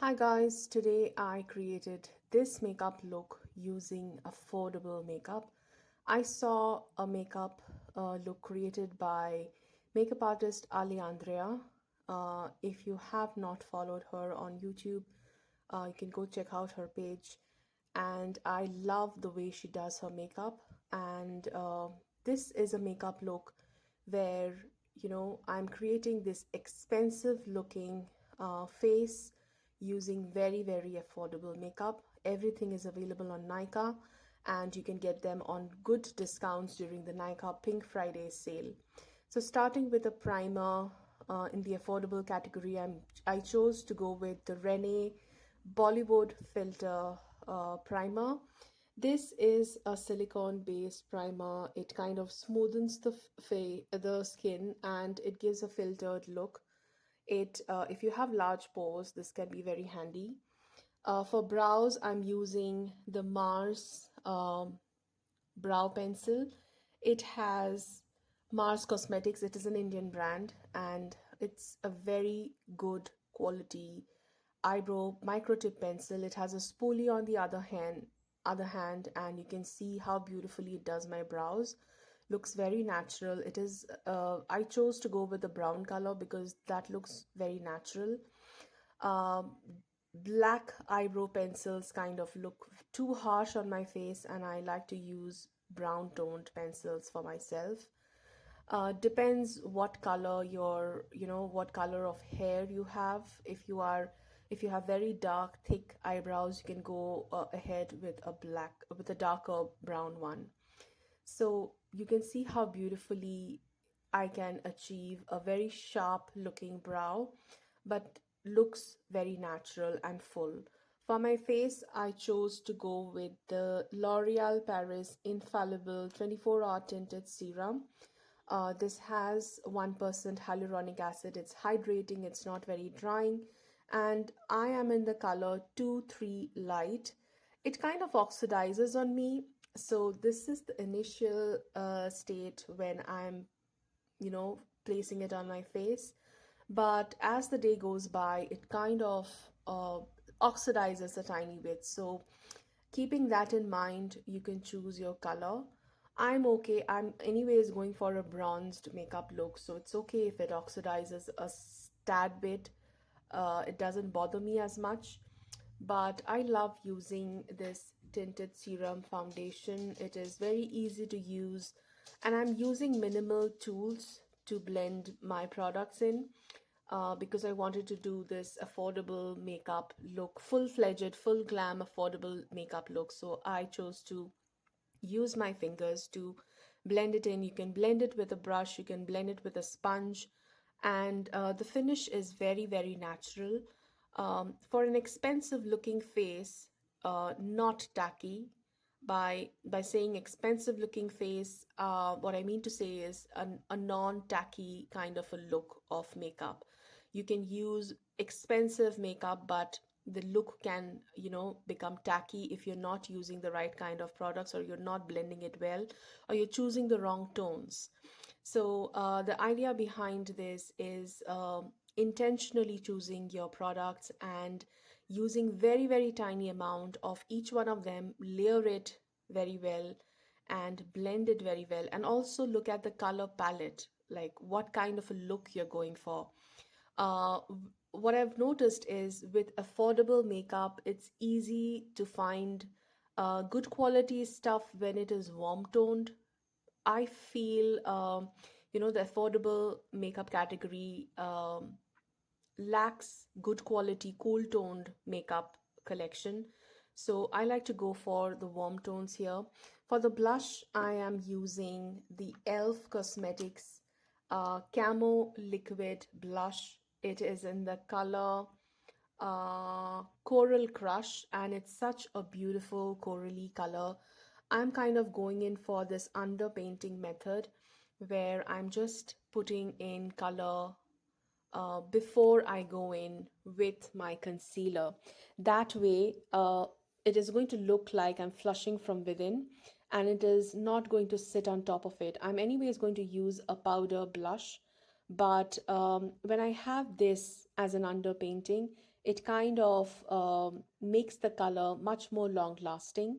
Hi guys, today I created this makeup look using affordable makeup. I saw a makeup look created by makeup artist Alejandra. If you have not followed her on YouTube, you can go check out her page. And I love the way she does her makeup. And this is a makeup look where, I'm creating this expensive looking face using very, very affordable makeup. Everything is available on Nykaa and you can get them on good discounts during the Nykaa Pink Friday sale. So starting with a primer in the affordable category, I chose to go with the Renee Bollywood filter primer. This is a silicone based primer. It kind of smoothens the skin and it gives a filtered look. If you have large pores, this can be very handy. For brows, I'm using the Mars brow pencil. It has Mars Cosmetics. It is an Indian brand and it's a very good quality eyebrow micro tip pencil. It has a spoolie on the other hand, and you can see how beautifully it does my brows. Looks very natural. It is I chose to go with the brown color because that looks very natural. um, Black eyebrow pencils kind of look too harsh on my face, and I like to use brown toned pencils for myself. Depends what color what color of hair you have. If you have very dark thick eyebrows, you can go ahead with a darker brown one. So you can see how beautifully I can achieve a very sharp looking brow, but looks very natural and full. For my face, I chose to go with the L'Oreal Paris Infallible 24-hour tinted serum. This has 1% hyaluronic acid. It's hydrating, it's not very drying, and I am in the color 2-3 light. It kind of oxidizes on me, so this is the initial state when I'm, placing it on my face. But as the day goes by, it kind of uh, oxidizes a tiny bit. So keeping that in mind, you can choose your color. I'm okay. I'm anyways going for a bronzed makeup look, so it's okay if it oxidizes a tad bit. It doesn't bother me as much. But I love using this tinted serum foundation. It is very easy to use, and I'm using minimal tools to blend my products in because I wanted to do this affordable makeup look, full-fledged, full glam, affordable makeup look. So I chose to use my fingers to blend it in. You can blend it with a brush, you can blend it with a sponge, and the finish is very, very natural. For an expensive looking face, not tacky. By saying expensive looking face, what I mean to say is a non-tacky kind of a look of makeup. You can use expensive makeup, but the look can, become tacky if you're not using the right kind of products, or you're not blending it well, or you're choosing the wrong tones. So the idea behind this is intentionally choosing your products and using very, very tiny amount of each one of them, layer it very well and blend it very well, and also look at the color palette, like what kind of a look you're going for. What I've noticed is with affordable makeup, it's easy to find good quality stuff when it is warm toned. I feel, the affordable makeup category lacks good quality, cool toned makeup collection. So I like to go for the warm tones here. For the blush, I am using the e.l.f. Cosmetics Camo Liquid Blush. It is in the color Coral Crush, and it's such a beautiful corally color. I'm kind of going in for this underpainting method where I'm just putting in color before I go in with my concealer. That way, it is going to look like I'm flushing from within, and it is not going to sit on top of it. I'm anyways going to use a powder blush, but when I have this as an underpainting, it kind of makes the color much more long lasting.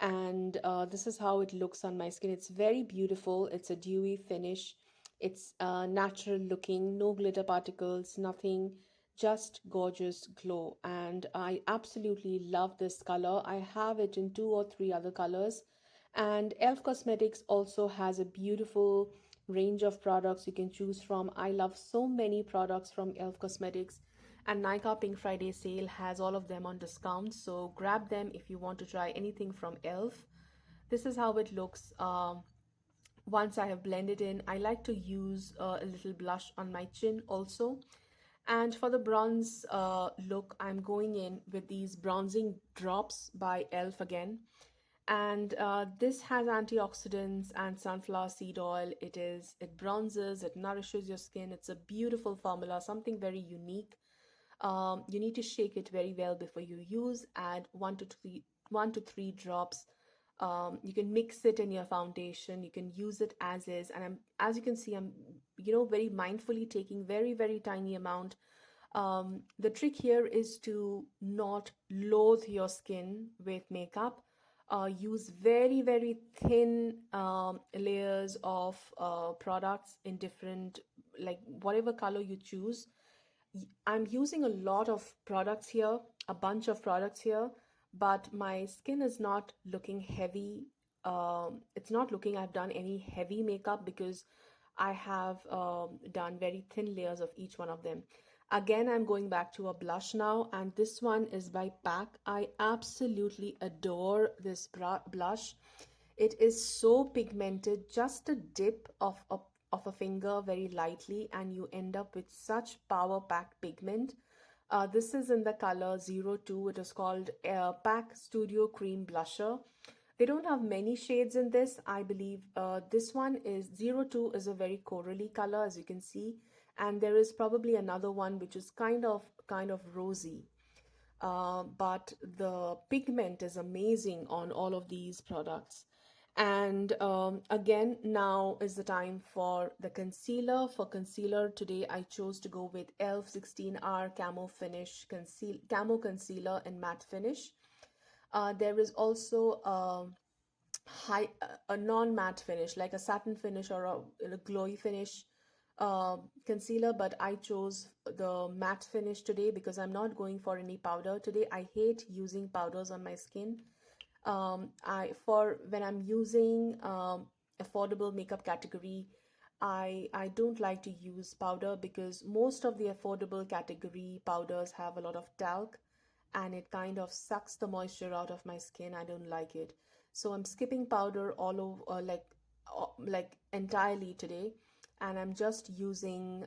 And this is how it looks on my skin. It's very beautiful. It's a dewy finish. It's natural looking, no glitter particles, nothing, just gorgeous glow. And I absolutely love this color. I have it in two or three other colors. And Elf Cosmetics also has a beautiful range of products you can choose from. I love so many products from Elf Cosmetics, and Nykaa Pink Friday sale has all of them on discount. So grab them if you want to try anything from Elf. This is how it looks. Once I have blended in, I like to use a little blush on my chin also. And for the bronze look, I'm going in with these bronzing drops by Elf again. And this has antioxidants and sunflower seed oil. It bronzes, it nourishes your skin. It's a beautiful formula, something very unique. You need to shake it very well before you use. Add 1 to 3 drops. You can mix it in your foundation. You can use it as is. And as you can see, I'm very mindfully taking very tiny amount. The trick here is to not loathe your skin with makeup. Use very thin layers of products in different, like whatever color you choose. I'm using a lot of products here, a bunch of products here, but my skin is not looking heavy. It's not looking I've done any heavy makeup because I have done very thin layers of each one of them. Again, I'm going back to a blush now, and this one is by PAC. I absolutely adore this blush. It is so pigmented, just a dip of a finger very lightly, and you end up with such power packed pigment. This is in the color 02. It is called PAC Studio Cream Blusher. They don't have many shades in this. I believe this one is 02 is a very corally color, as you can see, and there is probably another one which is kind of rosy. But the pigment is amazing on all of these products. And again, now is the time for the concealer. For concealer today, I chose to go with ELF 16R Camo Concealer in matte finish. There is also a non-matte finish, like a satin finish or a glowy finish concealer, but I chose the matte finish today because I'm not going for any powder today. I hate using powders on my skin. I for when I'm using affordable makeup category, I don't like to use powder because most of the affordable category powders have a lot of talc, and it kind of sucks the moisture out of my skin. I don't like it. So I'm skipping powder all over, like entirely today, and I'm just using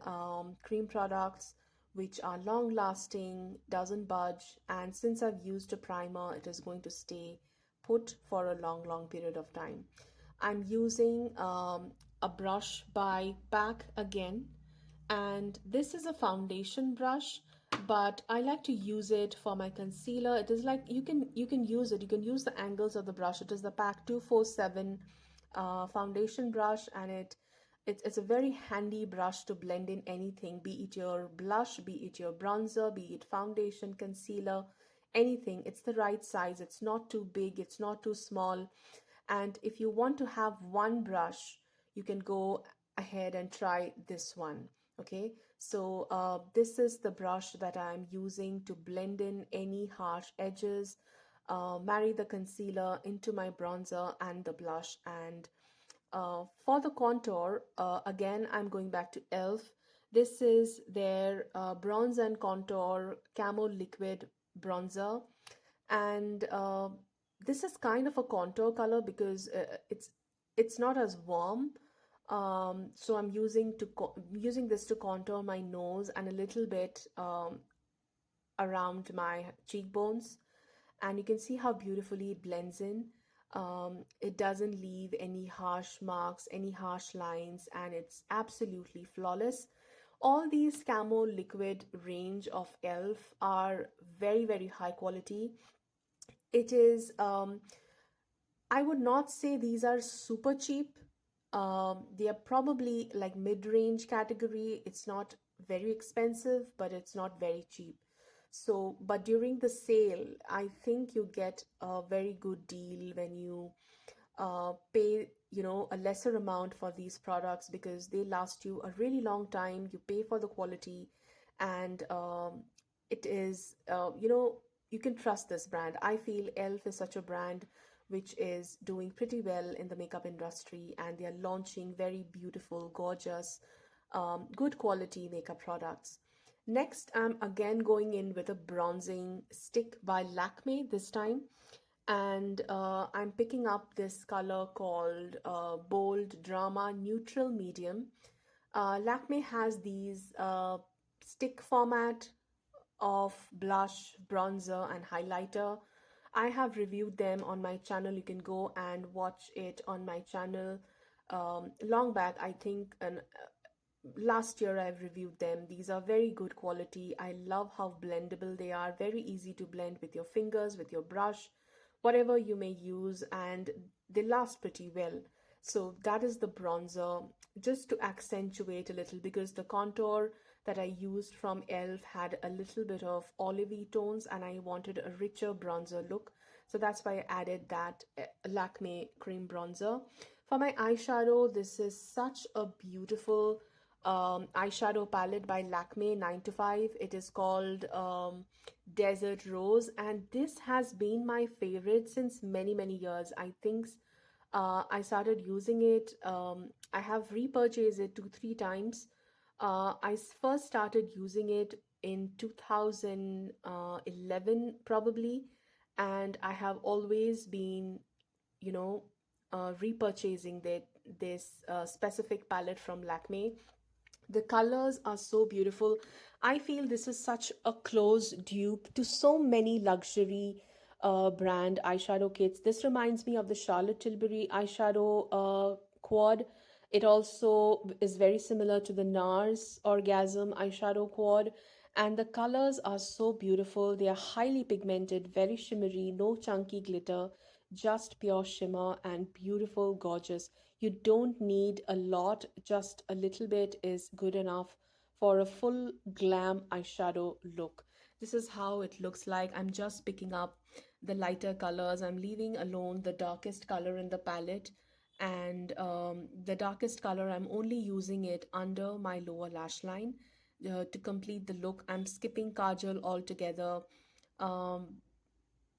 cream products which are long lasting, doesn't budge, and since I've used a primer, it is going to stay put for a long period of time. I'm using a brush by PAC again, and this is a foundation brush, but I like to use it for my concealer. It is like you can use it, you can use the angles of the brush. It is the PAC 247 foundation brush, and it's a very handy brush to blend in anything, be it your blush, be it your bronzer, be it foundation, concealer, anything. It's the right size. It's not too big, it's not too small. And if you want to have one brush, you can go ahead and try this one. Okay, so this is the brush that I'm using to blend in any harsh edges, marry the concealer into my bronzer and the blush. And for the contour, again, I'm going back to ELF. This is their bronze and contour camo liquid bronzer, and this is kind of a contour color because it's not as warm. So I'm using this to contour my nose and a little bit around my cheekbones, and you can see how beautifully it blends in. It doesn't leave any harsh marks, any harsh lines, and it's absolutely flawless. All these camo liquid range of ELF are very high quality. It is, I would not say these are super cheap. They are probably like mid-range category. It's not very expensive, but it's not very cheap. So, but during the sale, I think you get a very good deal when you pay, a lesser amount for these products because they last you a really long time. You pay for the quality, and it is, you can trust this brand. I feel Elf is such a brand which is doing pretty well in the makeup industry, and they are launching very beautiful, gorgeous, good quality makeup products. Next, I'm again going in with a bronzing stick by Lakmé this time, and I'm picking up this color called Bold Drama Neutral Medium. Lakme has these stick format of blush, bronzer, and highlighter. I have reviewed them on my channel. You can go and watch it on my channel long back, I think, and last year I've reviewed them. These are very good quality. I love how blendable they are, very easy to blend with your fingers, with your brush, whatever you may use, and they last pretty well. So that is the bronzer, just to accentuate a little, because the contour that I used from Elf had a little bit of olivey tones and I wanted a richer bronzer look. So that's why I added that Lakme cream bronzer. For my eyeshadow, this is such a beautiful eyeshadow palette by Lakme 9 to 5. It is called Desert Rose, and this has been my favorite since many, many years. I think I started using it. I have repurchased it two, three times. First started using it in 2011, probably, and I have always been, you know, repurchasing this specific palette from Lakme. The colors are so beautiful. I feel this is such a close dupe to so many luxury brand eyeshadow kits. This reminds me of the Charlotte Tilbury eyeshadow quad. It also is very similar to the NARS Orgasm eyeshadow quad. And the colors are so beautiful. They are highly pigmented, very shimmery, no chunky glitter, just pure shimmer and beautiful, gorgeous. You don't need a lot, just a little bit is good enough for a full glam eyeshadow look. This is how it looks like. I'm just picking up the lighter colors. I'm leaving alone the darkest color in the palette. And the darkest color, I'm only using it under my lower lash line to complete the look. I'm skipping kajal altogether. Um,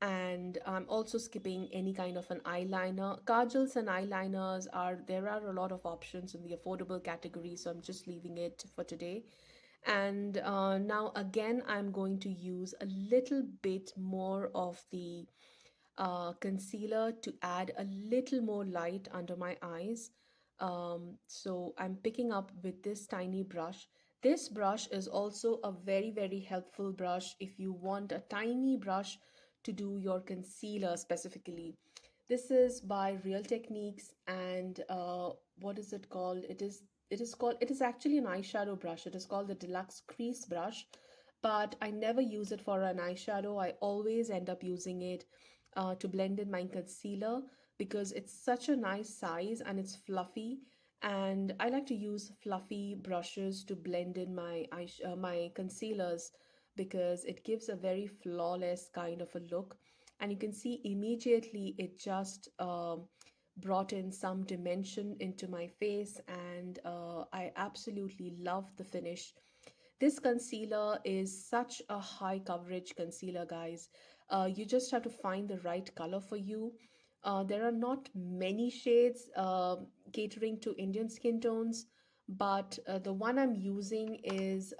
and I'm also skipping any kind of an eyeliner. Kajals and eyeliners there are a lot of options in the affordable category, so I'm just leaving it for today. And now again, I'm going to use a little bit more of the concealer to add a little more light under my eyes. So I'm picking up with this tiny brush. This brush is also a very, very helpful brush if you want a tiny brush to do your concealer specifically. This is by Real Techniques, and what is it called? It is actually an eyeshadow brush. It is called the Deluxe Crease brush, but I never use it for an eyeshadow. I always end up using it to blend in my concealer because it's such a nice size and it's fluffy. And I like to use fluffy brushes to blend in my concealers because it gives a very flawless kind of a look. And you can see immediately it just brought in some dimension into my face, and I absolutely love the finish. This concealer is such a high coverage concealer, guys. You just have to find the right color for you. There are not many shades catering to Indian skin tones, but the one I'm using is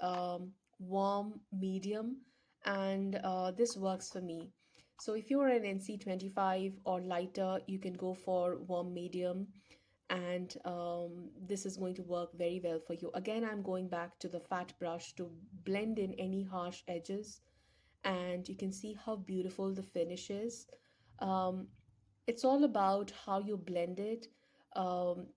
warm medium, and this works for me. So if you're an NC 25 or lighter, you can go for warm medium, and this is going to work very well for you. Again, I'm going back to the fat brush to blend in any harsh edges, and you can see how beautiful the finish is. Um, it's all about how you blend it,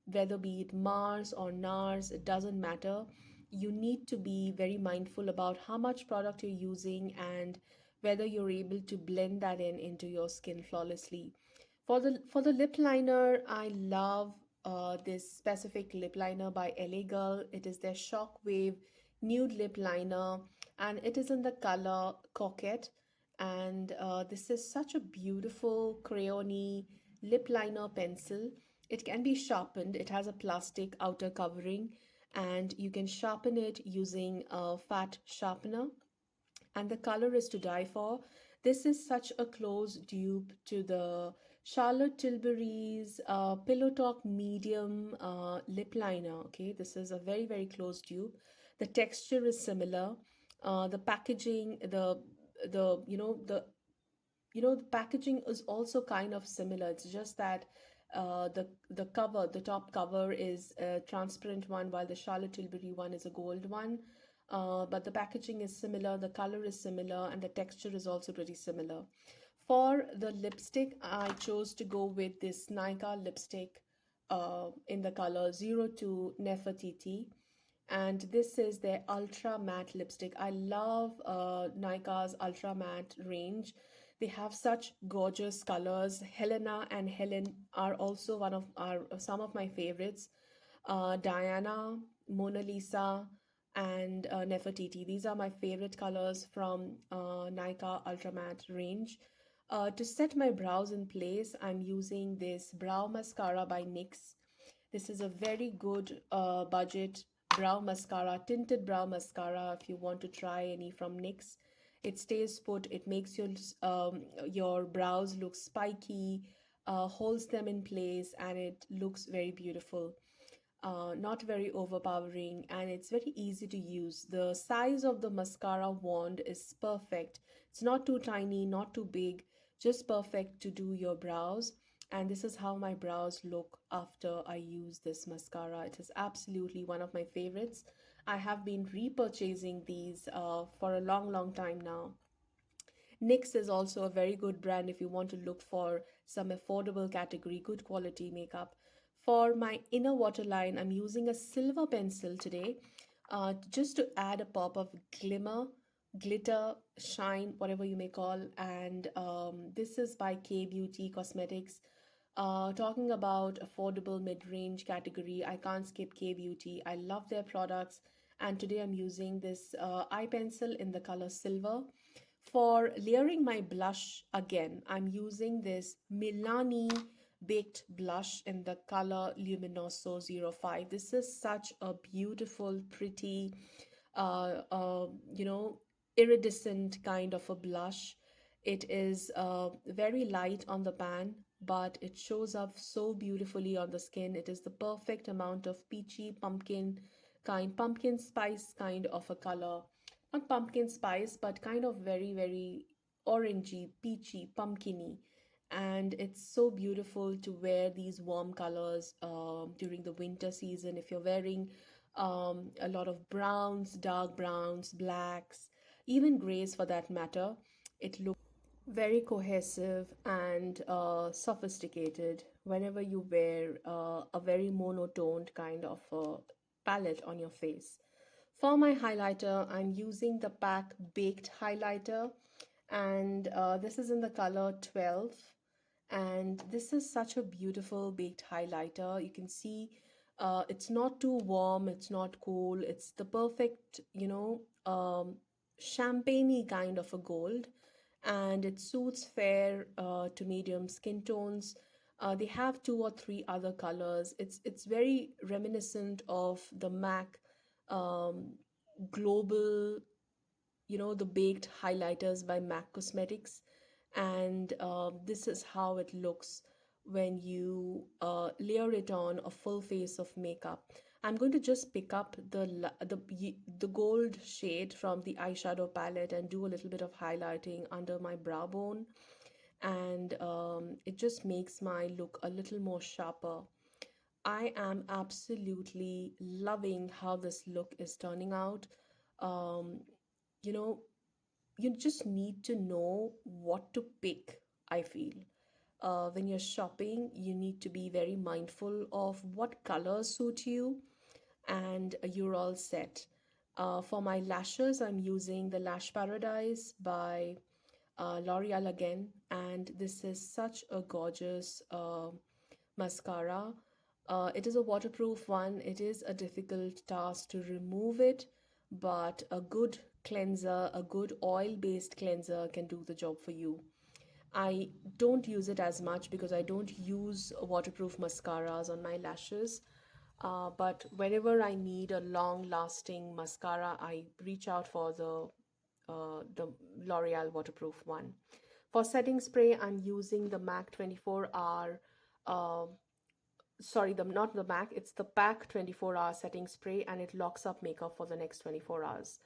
whether be it Mars or NARS, it doesn't matter. You need to be very mindful about how much product you're using and whether you're able to blend that in into your skin flawlessly. For the lip liner, I love this specific lip liner by LA Girl. It is their Shockwave Nude Lip Liner. and it is in the color Coquette. And this is such a beautiful crayony lip liner pencil. It can be sharpened. It has a plastic outer covering, and you can sharpen it using a fat sharpener, and the color is to die for. This is such a close dupe to the Charlotte Tilbury's Pillow Talk Medium lip liner. Okay, this is a very, very close dupe. The texture is similar. The packaging, the the packaging is also kind of similar. It's just that the cover, the top cover is a transparent one, while the Charlotte Tilbury one is a gold one. But the packaging is similar, the color is similar, and the texture is also pretty similar. For the lipstick, I chose to go with this Nykaa lipstick in the color 02 Nefertiti, and this is their ultra matte lipstick. I love Nykaa's ultra matte range. They have such gorgeous colors. Helena and Helen are also one of are some of my favorites. Diana, Mona Lisa, and Nefertiti. These are my favorite colors from Nykaa Ultra Matte range. To set my brows in place, I'm using this brow mascara by NYX. This is a very good budget brow mascara, tinted brow mascara. If you want to try any from NYX, it stays put. It makes your brows look spiky, holds them in place, and it looks very beautiful. Not very overpowering, and it's very easy to use. The size of the mascara wand is perfect. It's not too tiny, not too big, just perfect to do your brows. And this is how my brows look after I use this mascara. It is absolutely one of my favorites. I have been repurchasing these for a long, long time now. NYX is also a very good brand if you want to look for some affordable category, good quality makeup. For my inner waterline, I'm using a silver pencil today, just to add a pop of glimmer, glitter, shine, whatever you may call. And this is by K Beauty Cosmetics. Talking about affordable mid-range category, I can't skip K Beauty. I love their products, and today I'm using this eye pencil in the color silver. For layering my blush again, I'm using this Milani baked blush in the color Luminoso 05. This is such a beautiful, pretty, uh, uh, you know, iridescent kind of a blush. It is very light on the pan, but it shows up so beautifully on the skin. It is the perfect amount of peachy pumpkin spice kind of a color. Not pumpkin spice, but kind of very, very orangey, peachy, pumpkiny. And it's so beautiful to wear these warm colors during the winter season. If you're wearing a lot of browns, dark browns, blacks, even grays for that matter, it looks very cohesive and sophisticated whenever you wear a very monotoned kind of palette on your face. For my highlighter, I'm using the PAC Baked Highlighter, and this is in the color 12. And this is such a beautiful baked highlighter. You can see it's not too warm, it's not cool, it's the perfect, champagne kind of a gold, and it suits fair to medium skin tones. They have two or three other colors. It's very reminiscent of the MAC um, global, the baked highlighters by MAC Cosmetics. And this is how it looks when you layer it on a full face of makeup. I'm going to just pick up the gold shade from the eyeshadow palette and do a little bit of highlighting under my brow bone, and it just makes my look a little more sharper. I am absolutely loving how this look is turning out. Um, you know, you just need to know what to pick, I feel. When you're shopping, you need to be very mindful of what colors suit you, and you're all set. For my lashes, I'm using the Lash Paradise by L'Oreal again, and this is such a gorgeous mascara. It is a waterproof one. It is a difficult task to remove it, but a good cleanser, a good oil-based cleanser can do the job for you. I don't use it as much because I don't use waterproof mascaras on my lashes. But whenever I need a long-lasting mascara, I reach out for the L'Oreal waterproof one. For setting spray, I'm using the MAC 24-hour. Uh, sorry, the not the MAC. It's the PAC 24-hour setting spray, and it locks up makeup for the next 24 hours.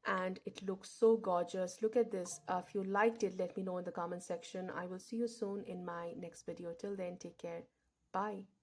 And it looks so gorgeous. Look at this. If you liked it, let me know in the comment section. I will see you soon in my next video. Till then, take care. Bye.